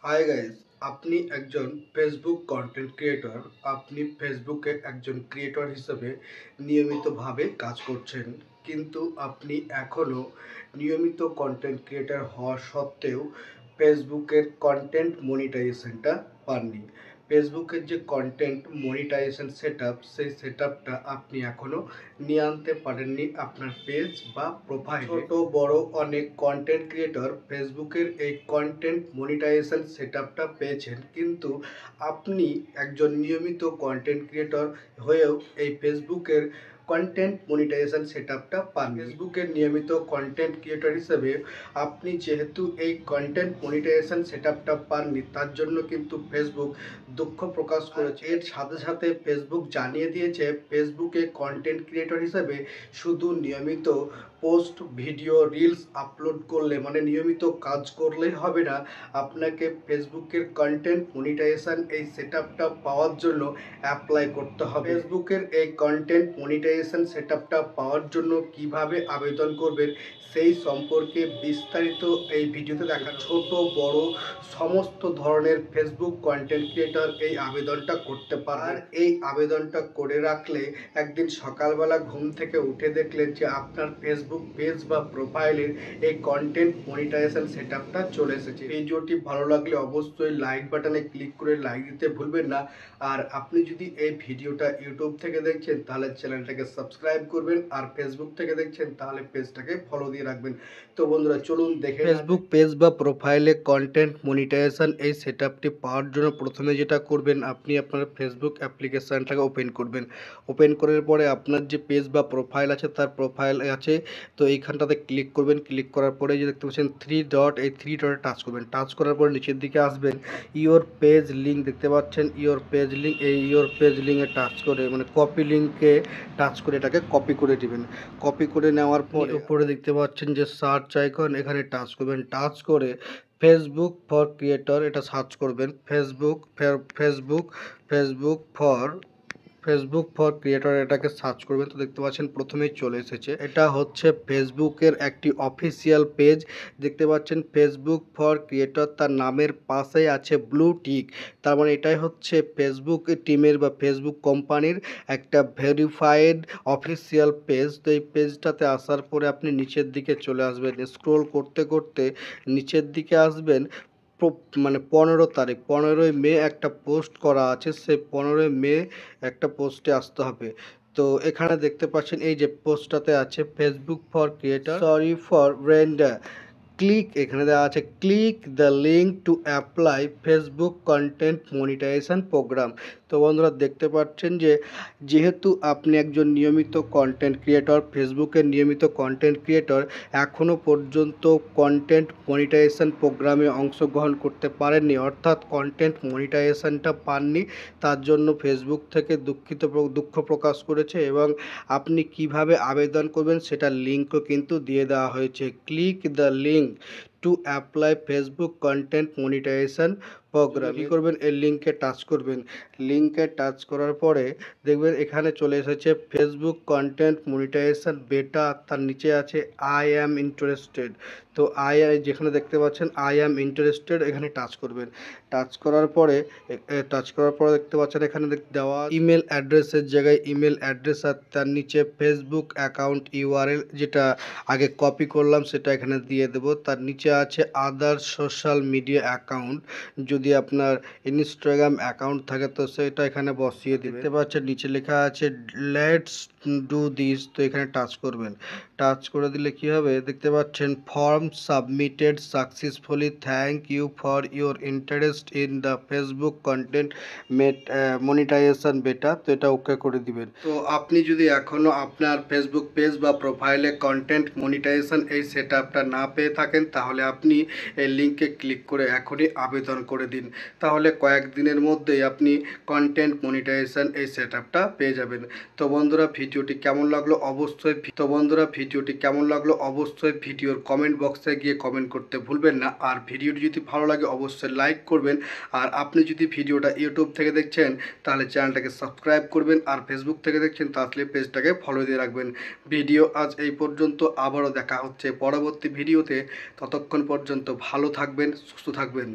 Hi guys, আপনি একজন Facebook content creator. আপনি ফেসবুকে একজন ক্রিয়েটর হিসেবে নিয়মিতভাবে কাজ করছেন, কিন্তু আপনি এখনও নিয়মিত কন্টেন্ট ক্রিয়েটর হওয়া সত্ত্বেও ফেসবুকের কন্টেন্ট মনিটাইজেশনটা পাননি। ফেসবুকের যে কন্টেন্ট মনিটাইজেশন সেই সেট আপটা আপনি এখনও নিয়ে আনতে পারেননি আপনার পেজ বা প্রোফাইল। ছোট বড় অনেক কন্টেন্ট ক্রিয়েটর ফেসবুকের এই কন্টেন্ট মনিটাইজেশন সেট আপটা পেয়েছেন, কিন্তু আপনি একজন নিয়মিত কন্টেন্ট ক্রিয়েটর হয়েও এই ফেসবুকের কন্টেন্ট মনিটাইজেশন সেট আপটা পান। ফেসবুকের নিয়মিত কন্টেন্ট ক্রিয়েটর হিসেবে আপনি যেহেতু এই কন্টেন্ট মনিটাইজেশন সেট আপটা পাননি, তার জন্য কিন্তু ফেসবুক দুঃখ প্রকাশ করেছে। এর সাথে সাথে ফেসবুক জানিয়ে দিয়েছে ফেসবুকে কন্টেন্ট ক্রিয়েটর হিসেবে শুধু নিয়মিত পোস্ট, ভিডিও, রিলস আপলোড করলে মানে নিয়মিত কাজ করলেই হবে না, আপনাকে ফেসবুকের কন্টেন্ট মনিটাইজেশন এই সেট আপটা পাওয়ার জন্য অ্যাপ্লাই করতে হবে। ফেসবুকের এই কন্টেন্ট মনিটাইজেশন সেট আপটা পাওয়ার জন্য কিভাবে আবেদন করবেন সেই সম্পর্কে বিস্তারিত এই ভিডিওতে দেখা। ছোট বড় সমস্ত ধরনের ফেসবুক কন্টেন্ট ক্রিয়েটর এই আবেদনটা করতে পারেন। এই আবেদনটা করে রাখলে একদিন সকালবেলা ঘুম থেকে উঠে দেখলেন যে আপনার ফেসবুক পেজ বা প্রোফাইলের এই কন্টেন্ট মনিটাইজেশন সেট আপটা চলে এসেছে। ভিডিওটি ভালো লাগলে অবশ্যই লাইক বাটনে ক্লিক করে লাইক দিতে ভুলবেন না। আর আপনি যদি এই ভিডিওটা ইউটিউব থেকে দেখছেন তাহলে চ্যানেলটাকে সাবস্ক্রাইব করবেন, আর ফেসবুক থেকে দেখছেন তাহলে পেজটাকে ফলো দিয়ে রাখবেন। তো বন্ধুরা চলুন দেখে। ফেসবুক পেজ বা প্রোফাইলে কন্টেন্ট মনিটাইজেশন এই সেট আপটি পাওয়ার জন্য প্রথমে যেটা করবেন, আপনি আপনার ফেসবুক অ্যাপ্লিকেশানটাকে ওপেন করবেন। ওপেন করার পরে আপনার যে পেজ বা প্রোফাইল আছে তার প্রোফাইল আছে, তো এইখানটাতে ক্লিক করবেন। ক্লিক করার পরে যে দেখতে পাচ্ছেন থ্রি ডট, এই থ্রি ডটে টাচ করবেন। টাচ করার পরে নিচের দিকে আসবেন, ইওর পেজ লিঙ্ক দেখতে পাচ্ছেন, ইওর পেজ লিঙ্ক। এই ইওর পেজ লিঙ্কে টাচ করে মানে কপি লিঙ্কে টাচ করে এটাকে কপি করে দিবেন। কপি করে নেওয়ার পরে উপরে দেখতে পাচ্ছেন যে সার্চ আইকন, এখানে টাচ করবেন। টাচ করে ফেসবুক ফর ক্রিয়েটর এটা সার্চ করবেন। ফেসবুক ফর ক্রিয়েটর এটাকে সার্চ করবেন, তো দেখতে পাচ্ছেন প্রথমেই চলে এসেছে। এটা হচ্ছে ফেসবুকের একটি অফিসিয়াল পেজ। দেখতে পাচ্ছেন ফেসবুক ফর ক্রিয়েটর, তার নামের পাশেই আছে ব্লু টিক, তার মানে এটাই হচ্ছে ফেসবুক টিমের বা ফেসবুক কোম্পানির একটা ভেরিফাইড অফিসিয়াল পেজ। তো এই পেজটাতে আসার পরে আপনি নিচের দিকে চলে আসবেন, স্ক্রোল করতে করতে নিচের দিকে আসবেন। মানে 15 তারিখ, 15ই মে একটা পোস্ট করা আছে, সেই 15ই মে একটা পোস্টে আসতে হবে। তো এখানে দেখতে পাচ্ছেন এই যে পোস্টটাতে আছে Facebook for creator sorry for render click, এখানে দেওয়া আছে click the link to apply Facebook content monetization program. তো বন্ধুরা দেখতে পাচ্ছেন যে যেহেতু আপনি একজন নিয়মিত কন্টেন্ট ক্রিয়েটর, ফেসবুকের নিয়মিত কন্টেন্ট ক্রিয়েটর, এখনও পর্যন্ত কন্টেন্ট মনিটাইজেশন প্রোগ্রামে অংশগ্রহণ করতে পারেননি, অর্থাৎ কন্টেন্ট মনিটাইজেশনটা পাননি, তার জন্য ফেসবুক থেকে দুঃখ প্রকাশ করেছে এবং আপনি কিভাবে আবেদন করবেন সেটার লিঙ্কও কিন্তু দিয়ে দেওয়া হয়েছে। Click the link to apply Facebook content monetization program. কী করবেন, এই লিঙ্কে টাচ করবেন। লিঙ্কে টাচ করার পরে দেখবেন এখানে চলে এসেছে ফেসবুক কন্টেন্ট মনিটাইজেশন বেটা, তার নিচে আছে আই অ্যাম ইন্টারেস্টেড। তো যেখানে দেখতে পাচ্ছেন আই অ্যাম ইন্টারেস্টেড, এখানে টাচ করবেন। টাচ করার পরে দেখতে পাচ্ছেন এখানে দেওয়া ইমেল অ্যাড্রেসের জায়গায় ইমেল অ্যাড্রেস, আর তার নিচে ফেসবুক অ্যাকাউন্ট ইউআরএল যেটা আগে কপি করলাম সেটা এখানে দিয়ে দেব। তার নিচে আছে আদার সোশ্যাল মিডিয়া অ্যাকাউন্ট, যদি আপনার ইনস্টাগ্রাম অ্যাকাউন্ট থাকে তো সেটা এখানে বসিয়ে দিতে পারছেন। নিচে লেখা আছে লেটস ডু দিস, তো এখানে টাচ করবেন। টাচ করে দিলে কি হবে দেখতে পাচ্ছেন form submitted successfully, thank you for your interest in the Facebook content monetization beta, তো এটা ওকে করে দিবেন। তো আপনি যদি এখনও আপনার ফেসবুক পেজ বা প্রোফাইলে কন্টেন্ট মনিটাইজেশন এই সেট আপটা না পেয়ে থাকেন, তাহলে আপনি এই লিঙ্কে ক্লিক করে এখনই আবেদন করে দিন, তাহলে কয়েকদিনের মধ্যেই আপনি কন্টেন্ট মনিটাইজেশন এই সেট আপটা পেয়ে যাবেন। তো বন্ধুরা ভিডিওটি কেমন লাগলো অবশ্যই ভিডিওর কমেন্ট বক্সে গিয়ে কমেন্ট করতে ভুলবেন না। আর ভিডিওটি যদি ভালো লাগে অবশ্যই লাইক করবেন। আর আপনি যদি ভিডিওটা ইউটিউব থেকে দেখছেন তাহলে চ্যানেলটাকে সাবস্ক্রাইব করবেন, আর ফেসবুক থেকে দেখছেন তাহলে পেজটাকে ফলো দিয়ে রাখবেন। ভিডিও আজ এই পর্যন্ত, আবারও দেখা হচ্ছে পরবর্তী ভিডিওতে। ততক্ষণ পর্যন্ত ভালো থাকবেন, সুস্থ থাকবেন।